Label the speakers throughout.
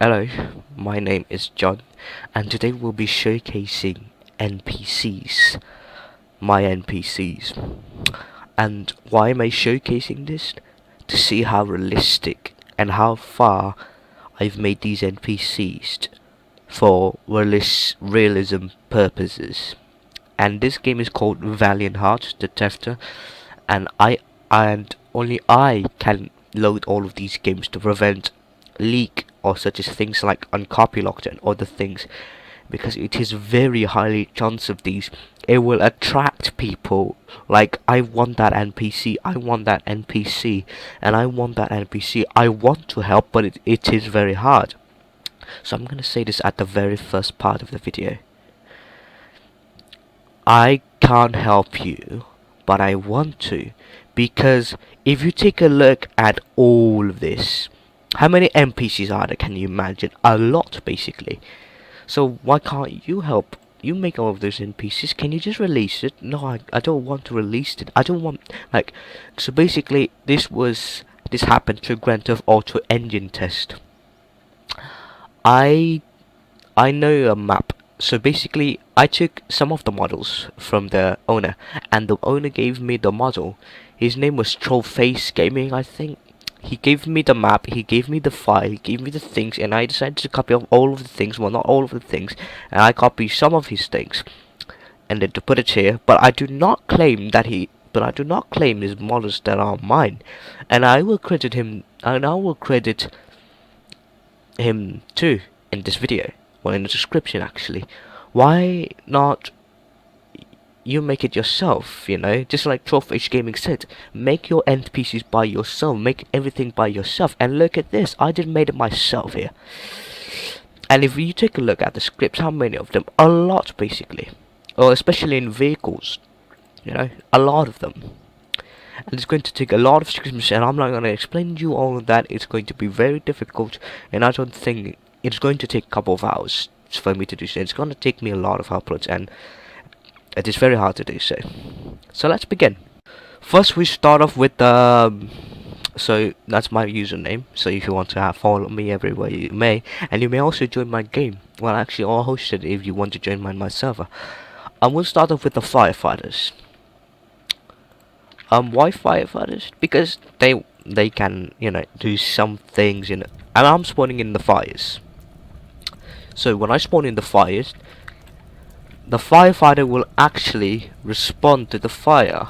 Speaker 1: Hello, my name is John, and today we'll be showcasing NPCs, my NPCs. And why am I showcasing this? To see how realistic and how far I've made these NPCs for realism purposes. And this game is called Valiant Hearts, the Tefter, and only I can load all of these games to prevent leak or such as things like uncopylocked and other things, because it is very highly chance of these. It will attract people like I want that NPC, I want that NPC, and I want that NPC. I want to help, but it is very hard. So I'm gonna say this at the very first part of the video. I can't help you, but I want to, because if you take a look at all of this, how many NPCs are there? Can you imagine? A lot, basically. So why can't you help? You make all of those NPCs. Can you just release it? No, I don't want to release it. I don't want, like, so basically this happened to Grand Theft Auto engine test. I know a map. So basically I took some of the models from the owner, and the owner gave me the model. His name was TrollfaceGaming, I think. He gave me the map, he gave me the file, he gave me the things, and I decided to copy all of the things, well, not all of the things, and I copied some of his things, and then to put it here. But I do not claim his models that are mine, and I will credit him, too in this video, well, in the description actually. Why not you make it yourself, you know, just like TrollfaceGaming said, make your NPCs by yourself, make everything by yourself. And look at this, I just made it myself here. And if you take a look at the scripts, how many of them? A lot, basically, or especially in vehicles, you know, a lot of them. And it's going to take a lot of scripts, and I'm not going to explain to you all of that. It's going to be very difficult, and I don't think it's going to take a couple of hours for me to do so. It's going to take me a lot of uploads, and it is very hard to do so. So let's begin. First we start off with so that's my username. So if you want to follow me everywhere, you may, and you may also join my game. Well, actually, I'll host it if you want to join my server. We'll start off with the Firefighters. Why Firefighters? Because they can, you know, do some things, you know. And I'm spawning in the fires. So when I spawn in the fires, the firefighter will actually respond to the fire.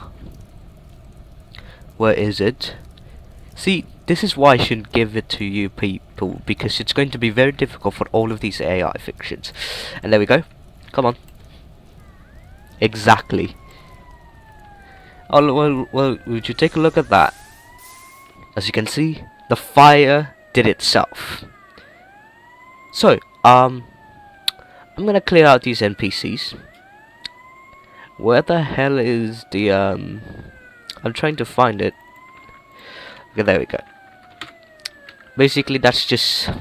Speaker 1: Where is it? See, this is why I shouldn't give it to you people, because it's going to be very difficult for all of these AI fictions. And there we go. Come on. Exactly. Oh, well, would you take a look at that? As you can see, the fire did itself. So, I'm gonna clear out these NPCs. Where the hell is the I'm trying to find it. Okay, there we go. Basically, that's just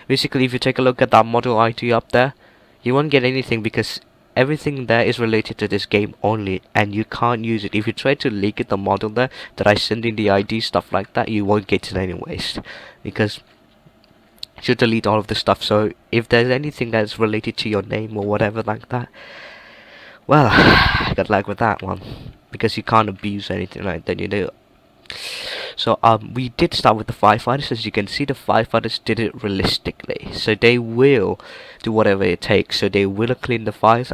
Speaker 1: basically, if you take a look at that model ID up there, you won't get anything because everything there is related to this game only, and you can't use it. If you try to leak it, the model there that I send in the ID, stuff like that, you won't get it anyways, because should delete all of the stuff. So if there's anything that's related to your name or whatever like that, well, good luck with that one, because you can't abuse anything like that, you know. So we did start with the Firefighters. As you can see, the Firefighters did it realistically, so they will do whatever it takes. So they will clean the fires.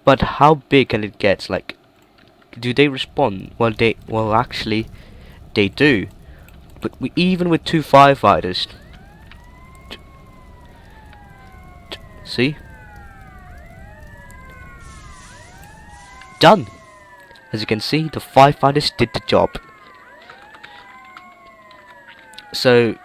Speaker 1: But how big can it get? Like, do they respond? Well, actually they do. But even with 2 firefighters, see, done. As you can see, the firefighters did the job. So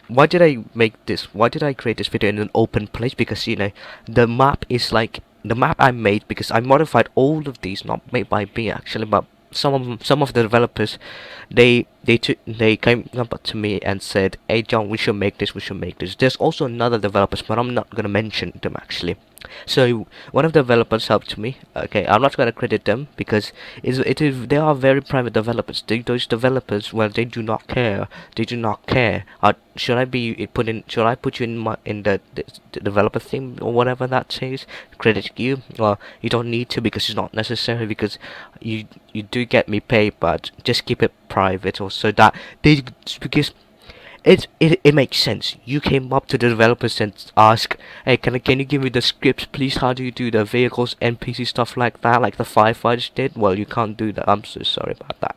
Speaker 1: why did I make this? Why did I create this video in an open place? Because, you know, the map is like the map I made, because I modified all of these, not made by me actually, but some of the developers, they came up to me and said, hey John, we should make this. There's also another developers, but I'm not gonna mention them actually. So one of the developers helped me. Okay, I'm not gonna credit them because they are very private developers. Those developers, well, they do not care. They do not care. Should I be put in? Should I put you in the developer thing or whatever that says? Credit you? Well, you don't need to because it's not necessary because you do get me paid, but just keep it private or so that they because. It makes sense. You came up to the developers and ask, hey, can you give me the scripts, please? How do you do the vehicles, NPC stuff like that, like the Firefighters did? Well, you can't do that. I'm so sorry about that.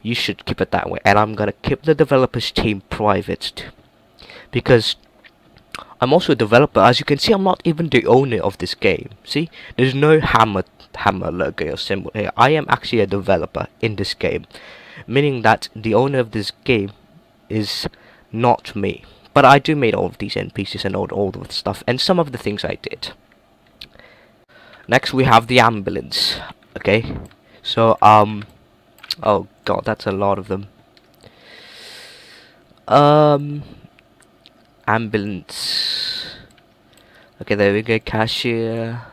Speaker 1: You should keep it that way, and I'm gonna keep the developers team private because I'm also a developer. As you can see, I'm not even the owner of this game. See, there's no hammer logo or symbol here. I am actually a developer in this game, meaning that the owner of this game is not me, but I do made all of these NPCs and all of the stuff and some of the things I did. Next we have the ambulance. Okay, so oh god, that's a lot of them. Ambulance. Okay, there we go. Cashier.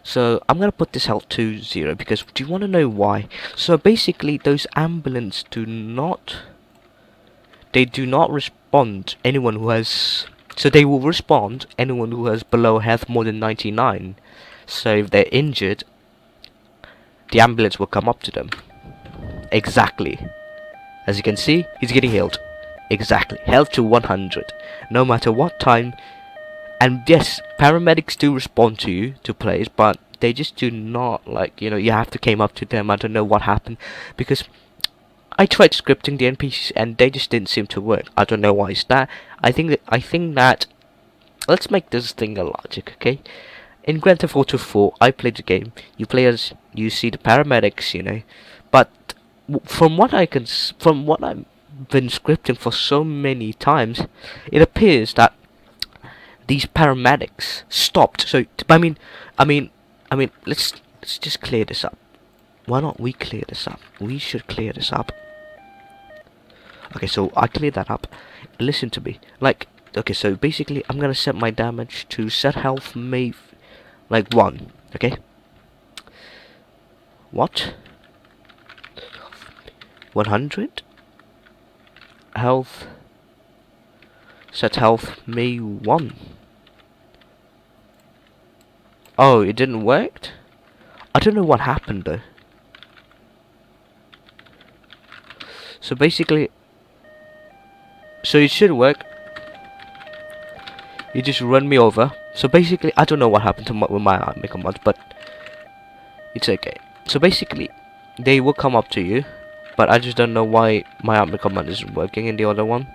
Speaker 1: So I'm gonna put this health to 0 because do you want to know why? So basically those ambulance do not respond anyone who has, so they will respond anyone who has below health more than 99. So if they're injured, the ambulance will come up to them. Exactly. As you can see, he's getting healed. Exactly. Health to 100. No matter what time. And yes, paramedics do respond to you, to players, but they just do not, like, you have to came up to them. I don't know what happened because I tried scripting the NPCs and they just didn't seem to work. I don't know why is that. I think that let's make this thing a logic, okay? In Grand Theft Auto 4, I played the game. You play as, you see the paramedics, but from what I've been scripting for so many times, it appears that these paramedics stopped. So I mean, let's just clear this up. Why not we clear this up? We should clear this up. Okay, so I cleared that up. Listen to me. Like, okay, so basically I'm gonna set my damage to set health may like 1. Okay. What? 100? Health. Set health may 1. Oh, it didn't work? I don't know what happened though. So basically, so it should work. You just run me over. So basically, I don't know what happened to with my army command, but it's okay. So basically, they will come up to you, but I just don't know why my army command isn't working in the other one.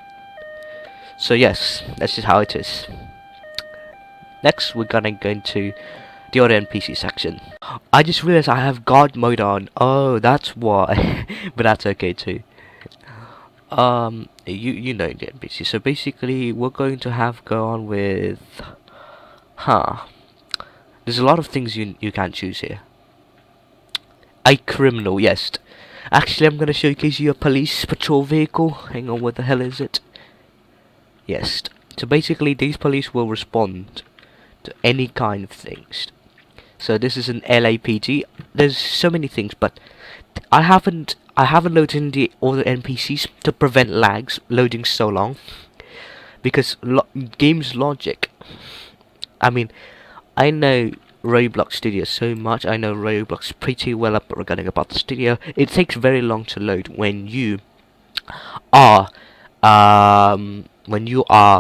Speaker 1: So yes, that's just how it is. Next, we're gonna go into the other NPC section. I just realized I have guard mode on. Oh, that's why. But that's okay too. You know the NPC. So basically, we're going to have go on with, there's a lot of things you can choose here. A criminal, yes. Actually, I'm gonna showcase you a police patrol vehicle. Hang on, what the hell is it? Yes. So basically, these police will respond to any kind of things. So this is an LAPD. There's so many things, but I haven't loaded in the other NPCs to prevent lags loading so long, because game's logic. I mean, I know Roblox Studio so much. I know Roblox pretty well up regarding about the studio. It takes very long to load when you are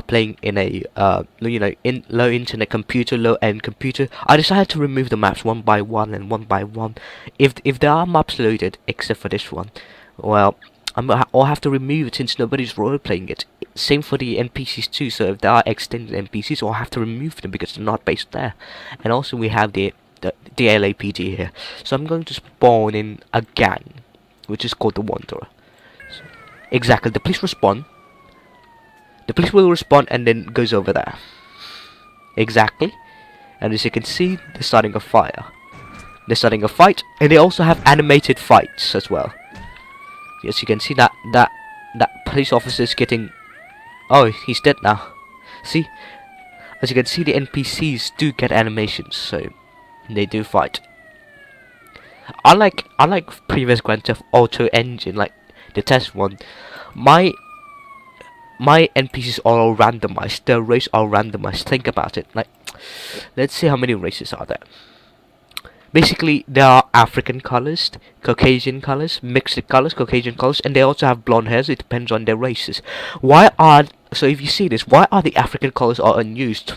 Speaker 1: playing in a in low internet computer, low end computer. I decided to remove the maps one by one and one by one. If there are maps loaded except for this one, well, I'll have to remove it since nobody's role playing it. Same for the NPCs too. So if there are extended NPCs, I'll have to remove them because they're not based there. And also we have the LAPD here. So I'm going to spawn in a gang, which is called the Wanderer. So, exactly. The police respond. The police will respond and then goes over there. Exactly. And as you can see, they're starting a fire. They're starting a fight, and they also have animated fights as well. Yes, you can see that police officer is getting. Oh, he's dead now. See, As you can see, the NPCs do get animations, so they do fight. Unlike previous Grand Theft Auto engine, like the test one, my NPCs are all randomized. The races are randomized. Think about it. Like, let's see how many races are there. Basically, there are African colors, Caucasian colors, mixed colors, Caucasian colors, and they also have blonde hairs. It depends on their races. So if you see this, why are the African colors are unused?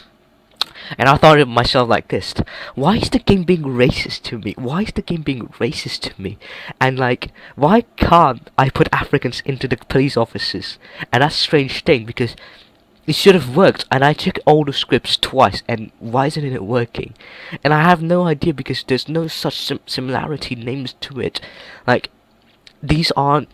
Speaker 1: And I thought of myself like this: why is the game being racist to me? Why is the game being racist to me? And like, why can't I put Africans into the police officers? And that's a strange thing, because it should have worked, and I checked all the scripts twice, and why isn't it working? And I have no idea, because there's no such similarity names to it. Like, these are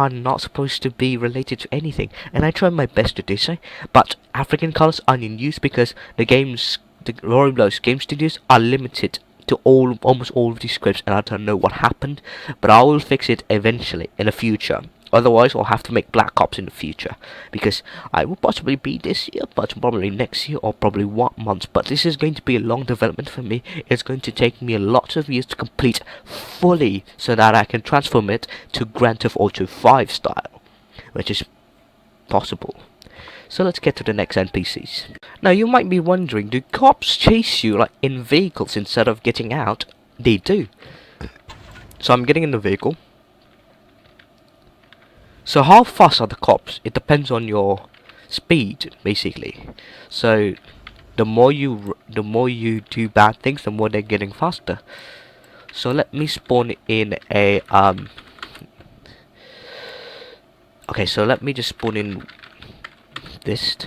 Speaker 1: not supposed to be related to anything, and I tried my best to do so. But African colors are in use because the Roblox game studios are limited to almost all of these scripts, and I don't know what happened, but I will fix it eventually in the future. Otherwise, I'll have to make Black Ops in the future, because I will possibly be this year, but probably next year, or probably 1 month. But this is going to be a long development for me. It's going to take me a lot of years to complete fully, so that I can transform it to Grand Theft Auto 5 style, which is possible. So let's get to the next NPCs. Now you might be wondering, do cops chase you like in vehicles instead of getting out? They do. So I'm getting in the vehicle. So how fast are the cops? It depends on your speed, basically. So the more you do bad things, the more they're getting faster. So let me spawn in a okay, so let me just spawn in this.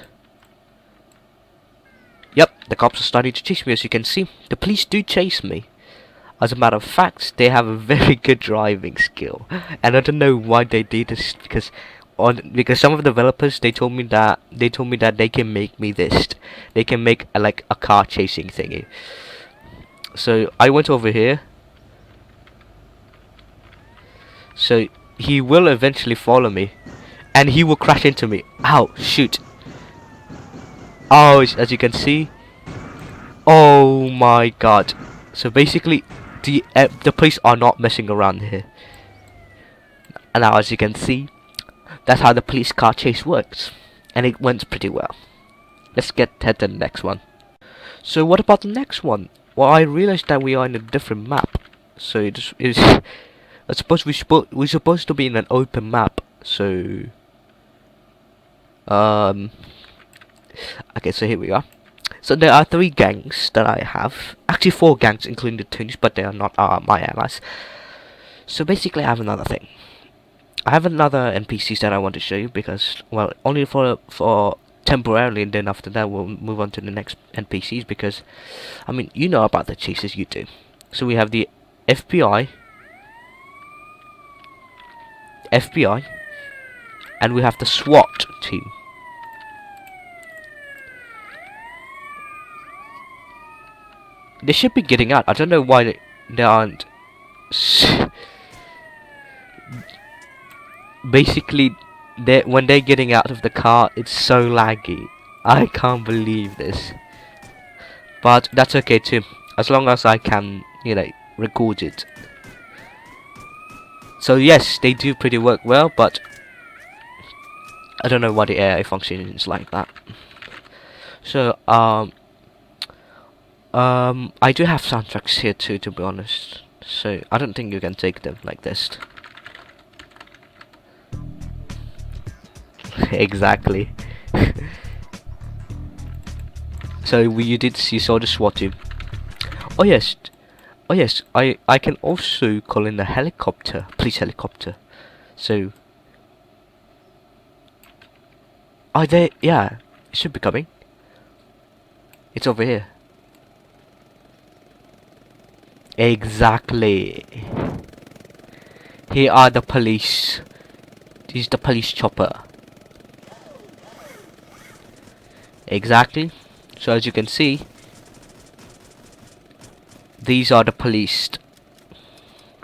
Speaker 1: Yep, the cops are starting to chase me. As you can see, the police do chase me. As a matter of fact, they have a very good driving skill, and I don't know why they did this, because some of the developers, they told me that they can make me this. They can make like a car chasing thingy. So I went over here. So he will eventually follow me, and he will crash into me. Ow! Shoot! Oh, as you can see. Oh my god! So basically, the police are not messing around here. And now, as you can see, that's how the police car chase works, and it went pretty well. Let's head to the next one. So what about the next one? Well, I realized that we are in a different map. So we're supposed to be in an open map. So okay, so here we are. So there are 3 gangs that I have. Actually 4 gangs, including the Toonies, but they are not my allies. So basically I have another thing. I have another NPCs that I want to show you, because, well, only for temporarily, and then after that we'll move on to the next NPCs, because, I mean, you know about the chases, you do. So we have the FBI, and we have the SWAT team. They should be getting out. I don't know why they aren't. Basically, when they're getting out of the car, it's so laggy. I can't believe this. But that's okay too, as long as I can, you know, record it. So yes, they do pretty work well, but I don't know why the AI function is like that. So I do have soundtracks here too, to be honest. So I don't think you can take them like this. Exactly. So you saw the SWAT team. Oh yes, I can also call in a helicopter, police helicopter. So are they? Yeah, it should be coming. It's over here. Exactly. Here are the police. This is the police chopper. Exactly. So as you can see, these are the police.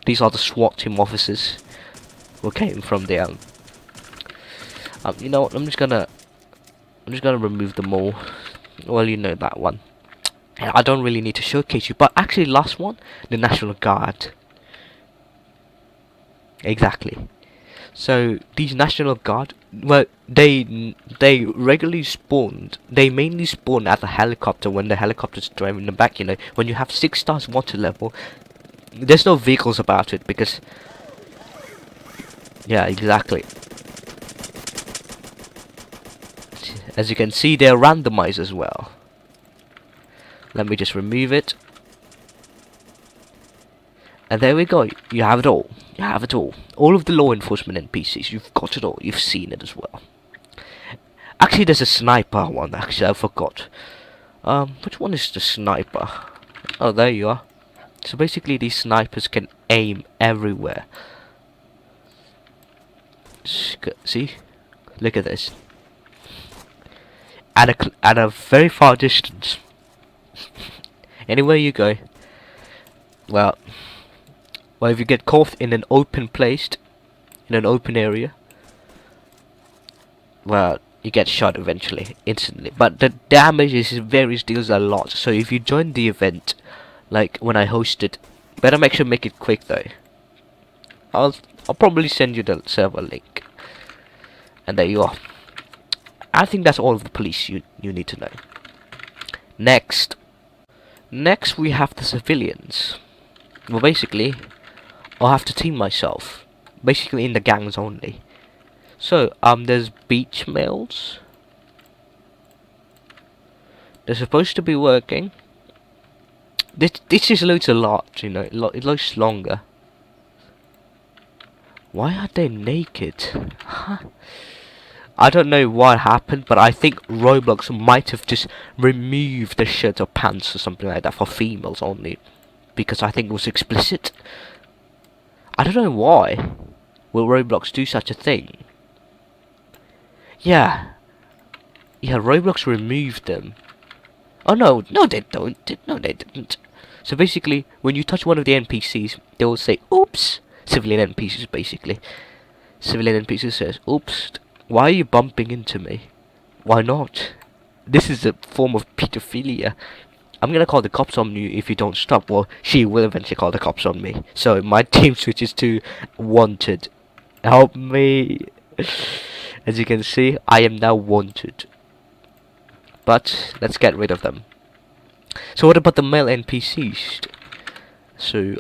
Speaker 1: These are the SWAT team officers who came from there. You know what? I'm just gonna remove them all. Well, you know that one. And I don't really need to showcase you, but actually last one, the National Guard. Exactly. So these National Guard, well, they regularly spawned. They mainly spawn at the helicopter when the helicopter's driving them back. You know, when you have 6 stars water level, there's no vehicles about it because, yeah, exactly. As you can see, they're randomized as well. Let me just remove it. And there we go. You have it all. You have it all. All of the law enforcement NPCs. You've got it all. You've seen it as well. Actually, there's a sniper one. Actually, I forgot. Which one is the sniper? Oh, there you are. So basically, these snipers can aim everywhere. See? Look at this. At a very far distance. Anywhere you go. Well, if you get caught in an open place, in an open area, well, you get shot eventually, instantly. But the damage varies, deals a lot. So if you join the event, like when I hosted, better make sure make it quick though. I'll probably send you the server link. And there you are. I think that's all of the police you need to know. Next we have the civilians. Well, basically, I'll have to team myself. Basically in the gangs only. So, there's beach males. They're supposed to be working. This just loads a lot, you know. It looks longer. Why are they naked? Huh? I don't know what happened, but I think Roblox might have just removed the shirt or pants or something like that for females only. Because I think it was explicit. I don't know why. Will Roblox do such a thing? Yeah, Roblox removed them. Oh no, they don't. No, they didn't. So basically, when you touch one of the NPCs, they will say, oops. Civilian NPCs, basically. Civilian NPCs says, oops, why are you bumping into me? Why not? This is a form of pedophilia. I'm gonna call the cops on you if you don't stop. Well, she will eventually call the cops on me. So my team switches to wanted. Help me. As you can see, I am now wanted. But let's get rid of them. So what about the male NPCs? So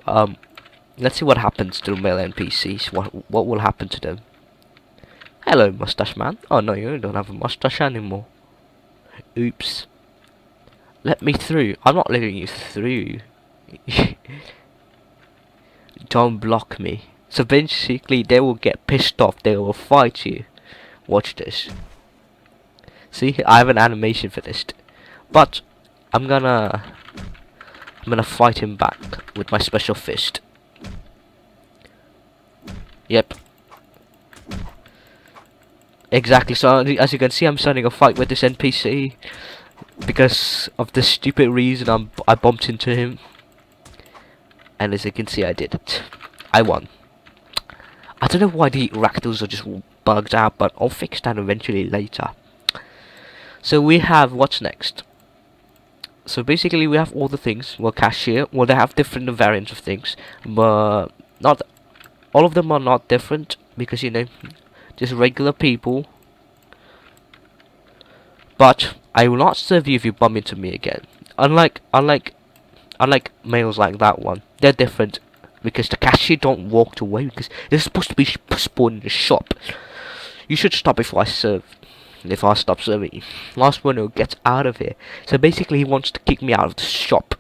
Speaker 1: let's see what happens to the male NPCs. What will happen to them? Hello, mustache man. Oh no, you don't have a mustache anymore. Oops. Let me through. I'm not letting you through. Don't block me. So basically, they will get pissed off. They will fight you. Watch this. See, I have an animation for this. But I'm gonna fight him back with my special fist. Yep. Exactly. So as you can see, I'm starting a fight with this NPC because of the stupid reason I bumped into him. And as you can see, I did it. I won. I don't know why the ractals are just bugged out, but I'll fix that eventually later. So we have, what's next? So basically we have all the things. Well, cashier, well, they have different variants of things, but not all of them are not different, because, you know, just regular people. But I will not serve you if you bump into me again. Unlike males like that one, they're different, because the cashier don't walk away, because they're supposed to be spawned in the shop. You should stop before I serve. If I stop serving you, last one who gets out of here. So basically, he wants to kick me out of the shop,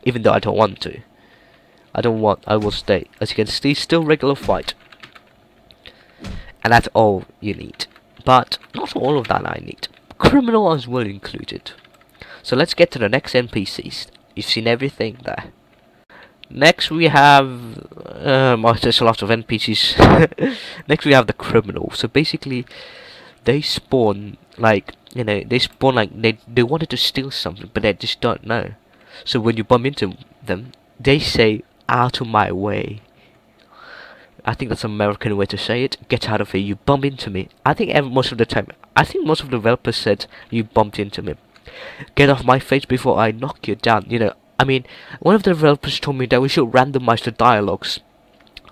Speaker 1: even though I don't want to. I will stay. As you can see, still regular fight, and that's all you need. But not all of that I need. Criminal as well included. So let's get to the next NPCs. You've seen everything there. Next we have there's a lot of NPCs. Next we have the criminal. So basically, they spawn like, you know, they wanted to steal something, but they just don't know. So when you bump into them, they say, "Out of my way." I think that's an American way to say it. Get out of here. You bump into me. I think most of the time, I think most of the developers said you bumped into me. Get off my face before I knock you down. You know, I mean, one of the developers told me that we should randomize the dialogues.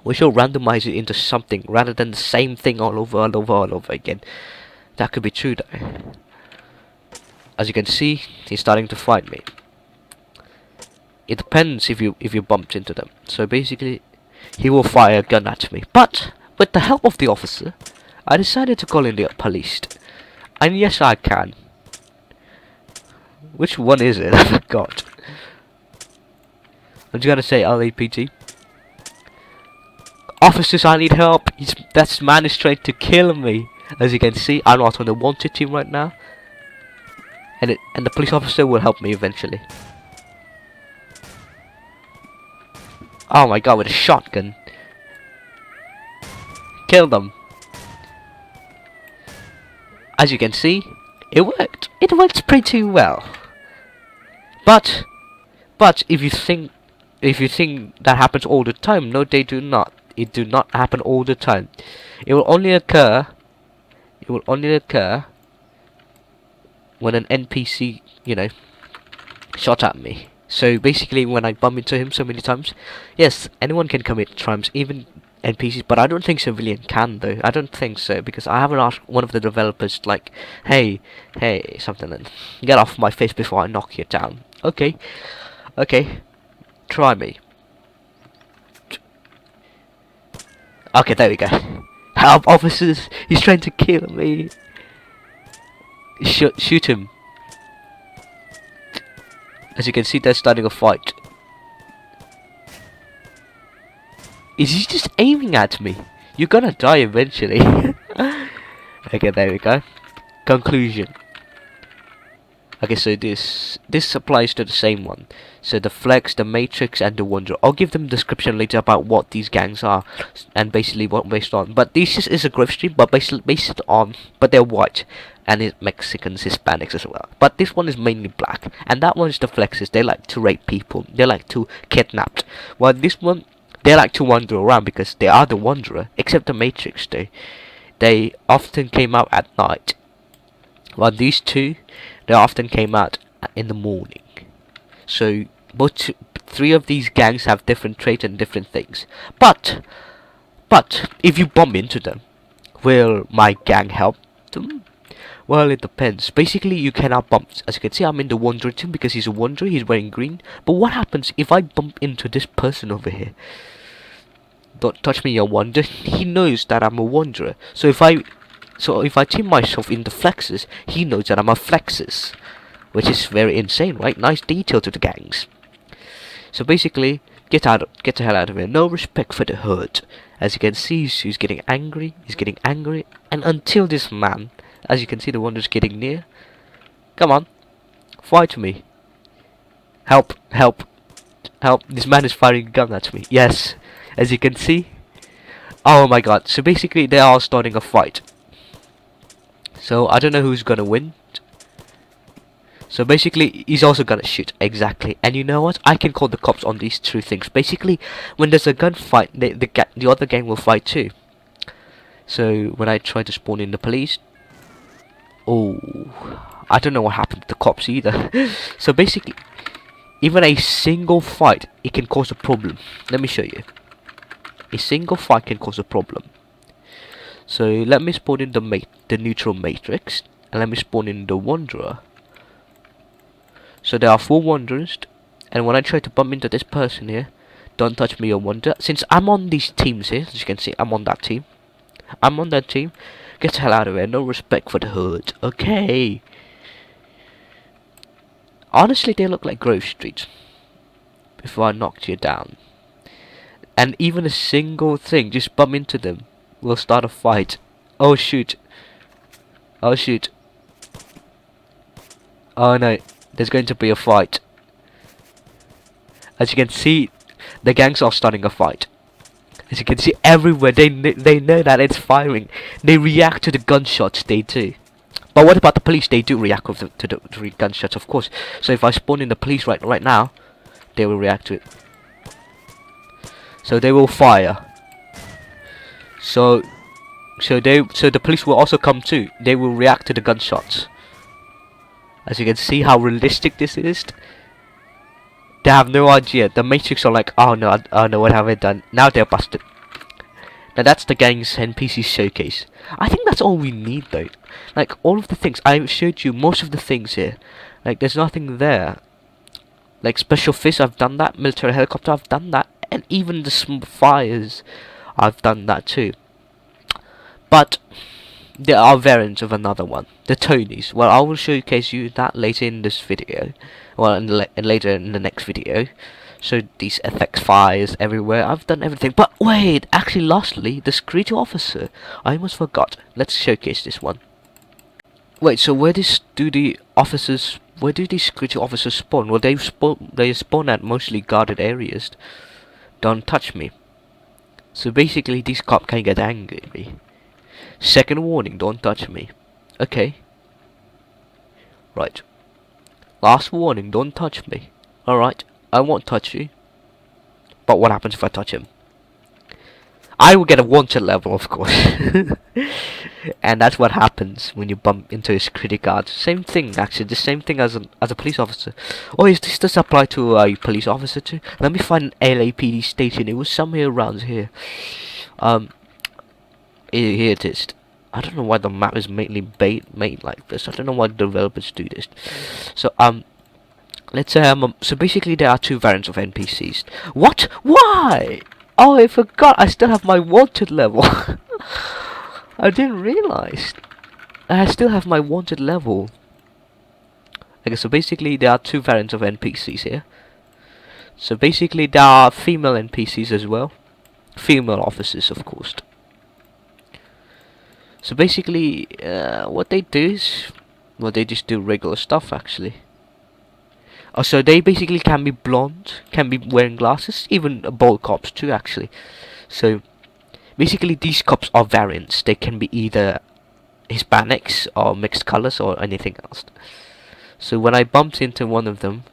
Speaker 1: We should randomize it into something rather than the same thing all over again. That could be true though. As you can see, he's starting to fight me. It depends if you bumped into them. So basically, he will fire a gun at me. But with the help of the officer, I decided to call in the police. And yes, I can. Which one is it? I forgot. I'm just gonna say LAPD. Officers, I need help. That man is trying to kill me. As you can see, I'm not on the wanted team right now. And the police officer will help me eventually. Oh my god, with a shotgun. Kill them. As you can see, it worked. It works pretty well. But if you think that happens all the time, no, they do not. It do not happen all the time. It will only occur. It will only occur when an NPC, you know, shot at me. So basically, when I bump into him so many times, yes, anyone can commit crimes, even NPCs. But I don't think civilian can though. I don't think so because I haven't asked one of the developers like, hey, something like, get off my face before I knock you down. Okay, try me. Okay, there we go. Help, officers! He's trying to kill me. Shoot him. As you can see, they're starting a fight. Is he just aiming at me? You're gonna die eventually. Okay, there we go. Conclusion. Okay, so this applies to the same one. So the Flex, the Matrix, and the Wanderer. I'll give them a description later about what these gangs are and basically what based on. But this is a growth stream, but basically based on, but they're white and it's Mexicans, Hispanics as well. But this one is mainly black, and that one is the Flexes. They like to rape people. They like to kidnap. While this one, they like to wander around because they are the Wanderer. Except the Matrix, they often came out at night. While these two, they often came out in the morning. So three of these gangs have different traits and different things. But if you bump into them, will my gang help them? Well, it depends. Basically, you cannot bump. As you can see, I'm in the Wanderer team because he's a Wanderer. He's wearing green. But what happens if I bump into this person over here? Don't touch me, you Wanderer. He knows that I'm a Wanderer. So if I team myself in the Flexes, he knows that I'm a Flexes. Which is very insane, right? Nice detail to the gangs. So basically, get the hell out of here. No respect for the herd. As you can see, he's getting angry. And until this man, as you can see, the one is getting near. Come on, fight me. Help! This man is firing a gun at me. Yes, as you can see. Oh my god! So basically, they are starting a fight. So I don't know who's gonna win. So basically, he's also gonna shoot, exactly. And you know what? I can call the cops on these two things. Basically, when there's a gunfight, the other gang will fight too. So when I try to spawn in the police, oh, I don't know what happened to the cops either. So basically, even a single fight, it can cause a problem. Let me show you. A single fight can cause a problem. So let me spawn in the neutral matrix, and let me spawn in the Wanderer. So there are 4 Wanderers, and when I try to bump into this person here, don't touch me, you Wanderer. Since I'm on these teams here, as you can see, I'm on that team. Get the hell out of here. No respect for the hood. Okay. Honestly, they look like Grove Street. Before I knocked you down. And even a single thing, just bump into them, will start a fight. Oh shoot. Oh shoot. Oh no. There's going to be a fight. As you can see, the gangs are starting a fight. As you can see everywhere, they know that it's firing. They react to the gunshots, they do. But what about the police? They do react to the gunshots, of course. So if I spawn in the police right now, they will react to it. So they will fire. So the police will also come too. They will react to the gunshots. As you can see how realistic this is. They have no idea. The Matrix are like, oh no, what have I done? Now they're busted. Now that's the gang's NPC showcase. I think that's all we need though. Like all of the things, I showed you most of the things here. Like there's nothing there. Like special fish, I've done that. Military helicopter, I've done that. And even the fires, I've done that too. But there are variants of another one, the Tonys. Well, I will showcase you that later in this video. Well, later in the next video. So these FX fires everywhere. I've done everything. But wait, actually, lastly, the security officer. I almost forgot. Let's showcase this one. Wait, so where do these security officers spawn? Well, they spawn at mostly guarded areas. Don't touch me. So basically, these cops can get angry. Second warning, don't touch me. Okay. Right. Last warning, don't touch me. Alright, I won't touch you. But what happens if I touch him? I will get a wanted level, of course. And that's what happens when you bump into a security guard. Same thing, actually. The same thing as a police officer. Oh, is this apply to a police officer too? Let me find an LAPD station. It was somewhere around here. Here it is. I don't know why the map is mainly made like this. I don't know why the developers do this. So let's say so basically there are two variants of NPCs. What? Why? Oh, I forgot. I still have my wanted level. I didn't realize. I still have my wanted level. Okay, so basically there are two variants of NPCs here. So basically there are female NPCs as well. Female officers, of course. So basically, what they do is, well, they just do regular stuff actually. Oh, so they basically can be blonde, can be wearing glasses, even bald cops too actually. So basically these cops are variants. They can be either Hispanics or mixed colors or anything else. So when I bumped into one of them,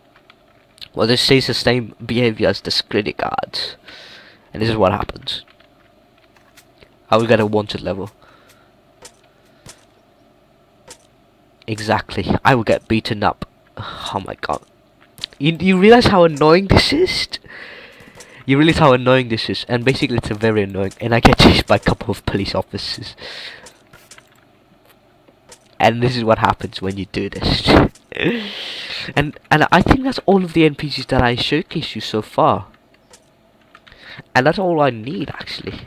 Speaker 1: well, this says the same behavior as the security guards. And this is what happens. I will get a wanted level. Exactly, I will get beaten up. Oh my god. You realize how annoying this is? You realize how annoying this is, and basically it's very annoying, and I get chased by a couple of police officers. And this is what happens when you do this. and I think that's all of the NPCs that I showcased you so far. And that's all I need actually.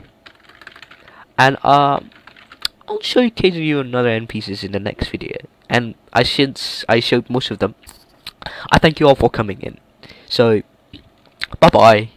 Speaker 1: And I'll showcase you another NPCs in the next video. And I showed most of them. I thank you all for coming in. So, bye bye.